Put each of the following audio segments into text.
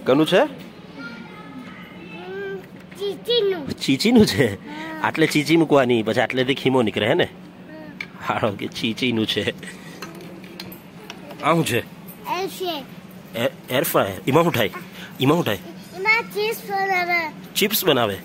કનું છે? ચીચીનું છે. આટલે ચીચી મૂકવાની, પછી આટલેથી ખીમો નીકળે હે ને? હાડો કે ચીચીનું છે. આ શું છે? Air fryer. એમાં શું થાય? એમાં શું થાય? चिप्स बनावे.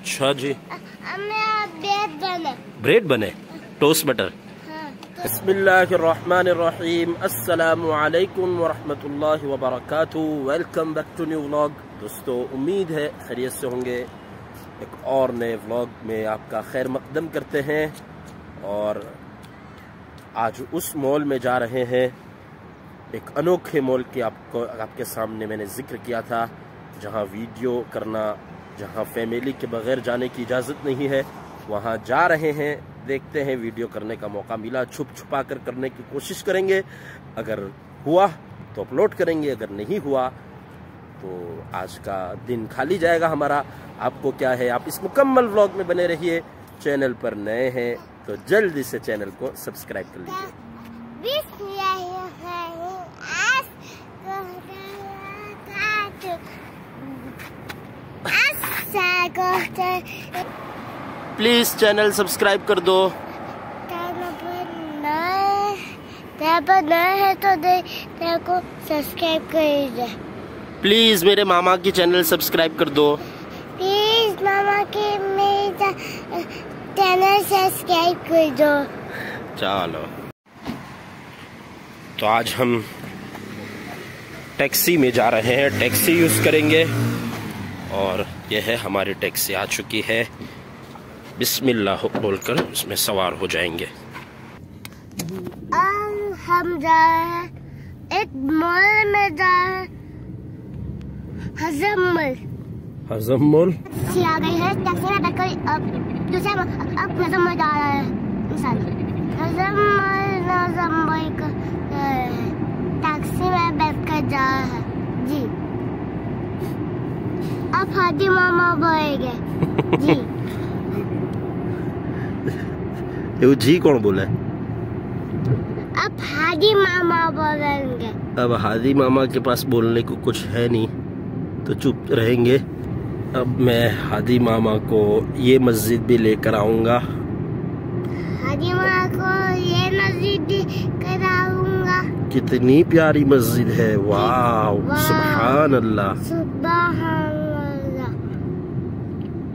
अच्छा जी. ब्रेड बने. Toast butter. बिस्मिल्लाहिर्रहमानिर्रहीम. अस्सलामु अलैकुम वरहमतुल्लाहि वबरकातुहू. Welcome back to new vlog. दोस्तों, उम्मीद है खैरियत से होंगे. एक और नए व्लॉग में आपका खैर मकदम करते हैं. और आज उस मॉल में जा रहे हैं, एक अनोखे मॉल की आपके सामने मैंने जिक्र किया था, जहां वीडियो करना, जहां फैमिली के बगैर जाने की इजाज़त नहीं है. वहां जा रहे हैं. देखते हैं, वीडियो करने का मौका मिला, छुप छुपा कर करने की कोशिश करेंगे. अगर हुआ तो अपलोड करेंगे, अगर नहीं हुआ तो आज का दिन खाली जाएगा हमारा. आपको क्या है, आप इस मुकम्मल व्लॉग में बने रहिए. चैनल पर नए हैं तो जल्दी से चैनल को सब्सक्राइब कर लीजिए. प्लीज चैनल सब्सक्राइब कर दो. पर नए है तो तेरे को सब्सक्राइब कर दे. प्लीज मेरे मामा की चैनल सब्सक्राइब कर दो. प्लीज मामा की मेरी चैनल सब्सक्राइब कर दो. चलो, तो आज हम टैक्सी में जा रहे हैं. टैक्सी यूज करेंगे और यह है हमारी टैक्सी आ चुकी है. बिस्मिल्लाह बोलकर इसमें सवार हो जाएंगे. हम जा रहे हैं एक मॉल में, जा रहे हैं हजम मॉल. हजम मॉल आ गई है. टैक्सी में बैठकर अब दूसरा अब हजम मॉल जा रहा है इंसान. हजम मॉल का टैक्सी में बैठकर जा रहा है जी. अब हादी मामा बोलेंगे जी. ये जी कौन बोला है? अब हादी मामा बोलेंगे. अब हादी मामा के पास बोलने को कुछ है नहीं तो चुप रहेंगे. अब मैं हादी मामा को ये मस्जिद भी लेकर आऊंगा. हादी मामा को ये मस्जिद भी कराऊंगा. कितनी प्यारी मस्जिद है. वाह, सुभान अल्लाह. सुभान अल्लाह,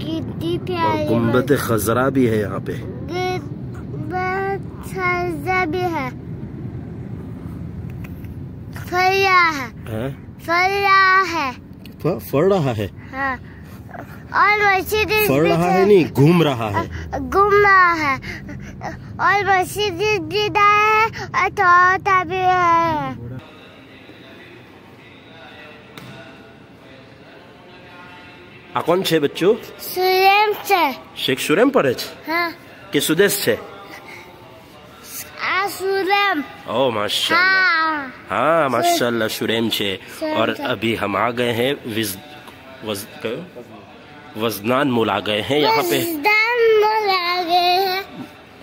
कितनी प्यारी. गुंबद खजरा भी है यहाँ पे. भी है. फल रहा है. हाँ. और मस्जिद फल रहा है नहीं, घूम रहा है. घूम रहा है. और मस्जिद भी है और छोटा भी है. आ कौन छे बच्चों? सुरेम छे. शेख सुरेम पढ़े छे? हाँ. के सुदेश छे? सुरेम. ओ माशाल्लाह. हाँ माशाल्लाह, सुरेम छे. और अभी हम आ गए हैं वजनान मॉल आ गए हैं. यहाँ पे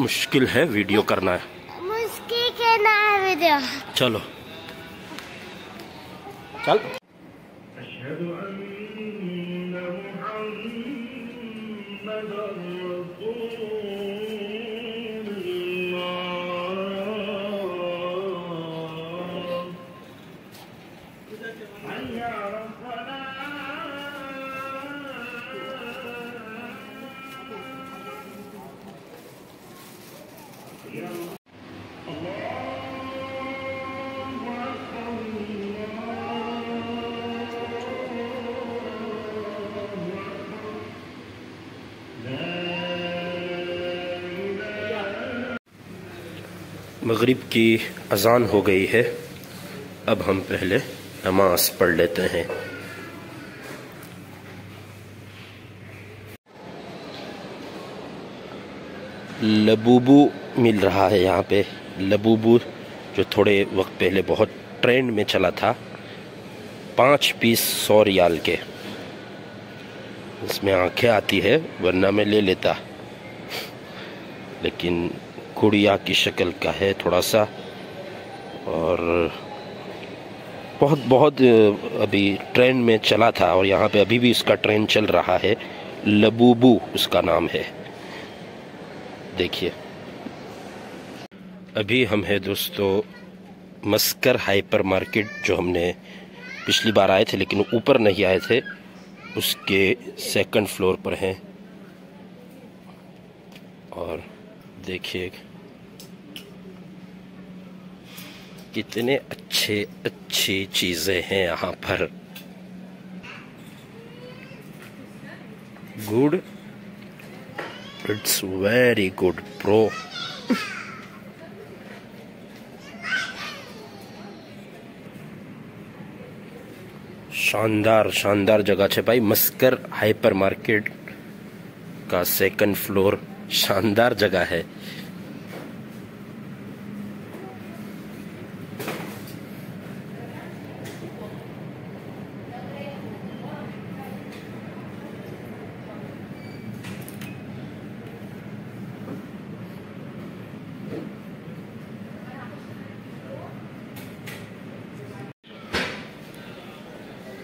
मुश्किल है वीडियो करना है. मुश्किल के ना वीडियो. चलो चल. मगरिब की अजान हो गई है. अब हम पहले नमाज पढ़ लेते हैं. लबूबू मिल रहा है यहाँ पे. लबूबू जो थोड़े वक्त पहले बहुत ट्रेंड में चला था. 5 पीस 100 रियाल के. इसमें आंखें आती है, वरना मैं ले लेता, लेकिन गुड़िया की शक्ल का है थोड़ा सा. और बहुत बहुत अभी ट्रेंड में चला था और यहाँ पे अभी भी इसका ट्रेंड चल रहा है। लबूबू उसका नाम है। देखिए अभी हम हैं दोस्तों मस्कर हाइपर मार्केट, जो हमने पिछली बार आए थे लेकिन ऊपर नहीं आए थे, उसके सेकंड फ्लोर पर हैं। और देखिए कितने अच्छी चीजें हैं यहाँ पर। Good, it's very good pro. शानदार जगह है भाई। मस्कर हाइपर मार्केट का सेकंड फ्लोर शानदार जगह है।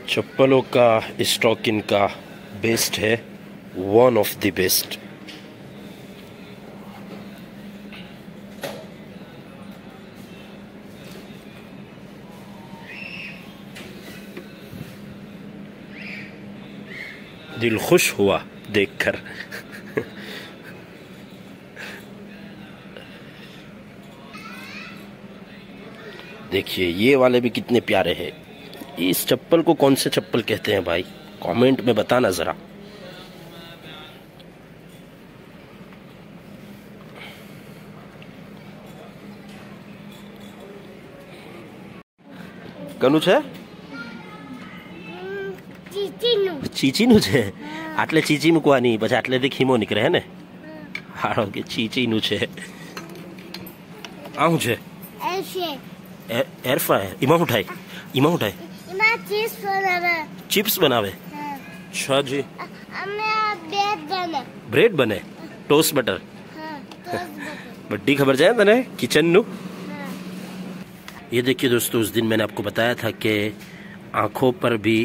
चप्पलों का स्टॉक इनका बेस्ट है, वन ऑफ द बेस्ट। दिल खुश हुआ देखकर। देखिए ये वाले भी कितने प्यारे हैं। इस चप्पल को कौन से चप्पल कहते हैं भाई, कमेंट में बताना जरा। કનું છે? ચીચીનું છે. આટલે ચીચી મૂકવાની, પછી આટલેથી ખીમો નીકળે હે ને. હાડો કે ચીચીનું છે. આવું છે એર ફ્રાયર. એમાં ઉઠાય, એમાં ઉઠાય. चिप्स बनावे। अच्छा जी। ब्रेड बने, टोस्ट बटर। बड्डी खबर जाए तने किचन नु। ये देखिए दोस्तों, उस दिन मैंने आपको बताया था कि आंखों पर भी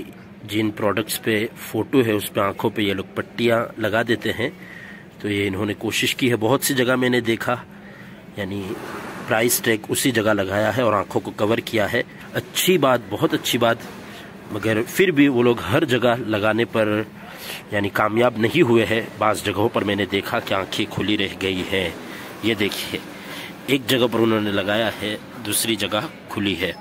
जिन प्रोडक्ट्स पे फोटो है उस पे आंखों पे ये लोग पट्टियां लगा देते हैं। तो ये इन्होंने कोशिश की है, बहुत सी जगह मैंने देखा, यानी प्राइस टैग उसी जगह लगाया है और आंखों को कवर किया है। अच्छी बात, बहुत अच्छी बात। मगर फिर भी वो लोग हर जगह लगाने पर यानी कामयाब नहीं हुए हैं। बाज़ जगहों पर मैंने देखा कि आंखें खुली रह गई हैं। ये देखिए, एक जगह पर उन्होंने लगाया है, दूसरी जगह खुली है,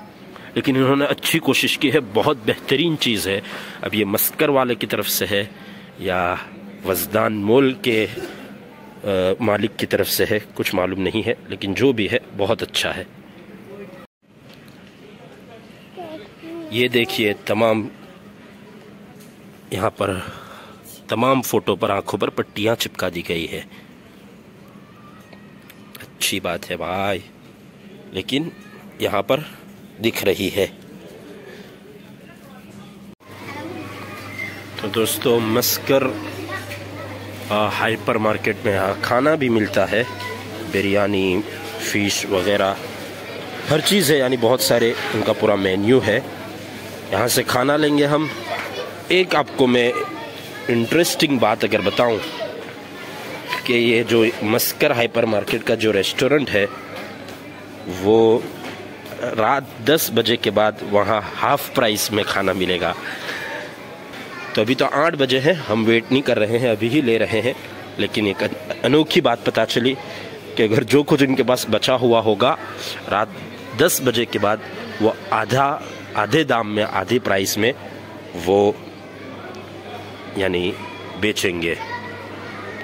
लेकिन इन्होंने अच्छी कोशिश की है। बहुत बेहतरीन चीज़ है। अब ये मस्कर वाले की तरफ से है या वजदान मॉल के मालिक की तरफ से है, कुछ मालूम नहीं है, लेकिन जो भी है बहुत अच्छा है। ये देखिए, तमाम यहाँ पर तमाम फोटो पर आंखों पर पट्टियां चिपका दी गई है। अच्छी बात है भाई, लेकिन यहाँ पर दिख रही है। तो दोस्तों, मस्कर हाइपर मार्केट में यहाँ खाना भी मिलता है, बिरयानी, फिश वगैरह हर चीज़ है, यानी बहुत सारे उनका पूरा मेन्यू है। यहाँ से खाना लेंगे हम। एक आपको मैं इंटरेस्टिंग बात अगर बताऊं कि ये जो मस्कर हाइपर मार्केट का जो रेस्टोरेंट है वो रात 10 बजे के बाद वहाँ हाफ प्राइस में खाना मिलेगा। तो अभी तो 8 बजे है, हम वेट नहीं कर रहे हैं, अभी ही ले रहे हैं। लेकिन एक अनोखी बात पता चली कि अगर जो कुछ इनके पास बचा हुआ होगा, रात 10 बजे के बाद वो आधे दाम में, आधे प्राइस में वो यानी बेचेंगे।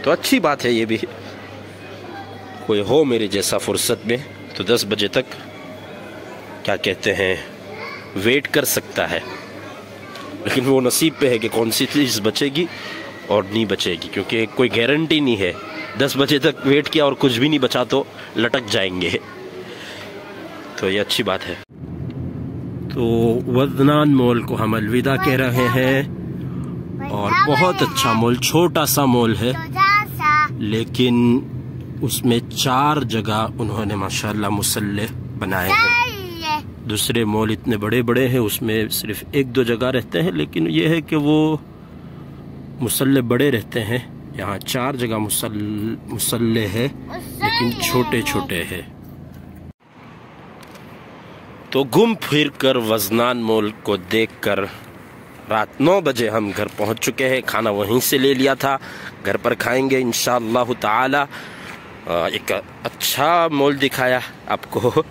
तो अच्छी बात है ये भी। कोई हो मेरे जैसा फुर्सत में तो 10 बजे तक क्या कहते हैं वेट कर सकता है। लेकिन वो नसीब पे है कि कौन सी चीज़ बचेगी और नहीं बचेगी, क्योंकि कोई गारंटी नहीं है। 10 बजे तक वेट किया और कुछ भी नहीं बचा तो लटक जाएंगे। तो ये अच्छी बात है। तो वजनान मॉल को हम अलविदा कह रहे हैं। और बहुत अच्छा मॉल, छोटा सा मॉल है, लेकिन उसमें 4 जगह उन्होंने माशाल्लाह मुसल्ले बनाए हैं। दूसरे मॉल इतने बड़े बड़े हैं, उसमें सिर्फ एक दो जगह रहते हैं, लेकिन यह है कि वो मुसल्ले बड़े रहते हैं। यहाँ 4 जगह मुसल्ले हैं, लेकिन छोटे छोटे हैं। तो घूम फिर कर वजनान मॉल को देखकर रात 9 बजे हम घर पहुंच चुके हैं। खाना वहीं से ले लिया था, घर पर खाएंगे इंशाअल्लाह ताला। एक अच्छा मॉल दिखाया आपको,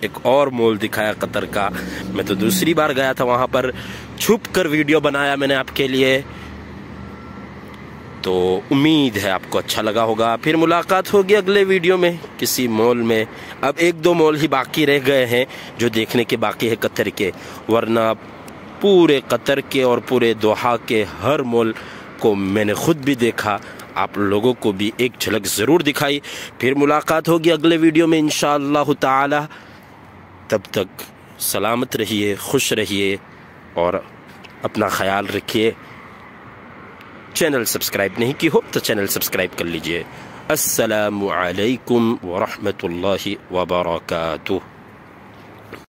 एक और मॉल दिखाया कतर का। मैं तो दूसरी बार गया था वहाँ पर, छुप कर वीडियो बनाया मैंने आपके लिए। तो उम्मीद है आपको अच्छा लगा होगा। फिर मुलाकात होगी अगले वीडियो में किसी मॉल में। अब 1-2 मॉल ही बाकी रह गए हैं जो देखने के बाकी है कतर के, वरना पूरे कतर के और पूरे दोहा के हर मॉल को मैंने खुद भी देखा, आप लोगों को भी एक झलक ज़रूर दिखाई। फिर मुलाकात होगी अगले वीडियो में इंशाअल्लाह ताला। तब तक सलामत रहिए, खुश रहिए और अपना ख्याल रखिए। चैनल सब्सक्राइब नहीं की हो तो चैनल सब्सक्राइब कर लीजिए। अस्सलामु अलैकुम व रहमतुल्लाहि व बरकातुहू।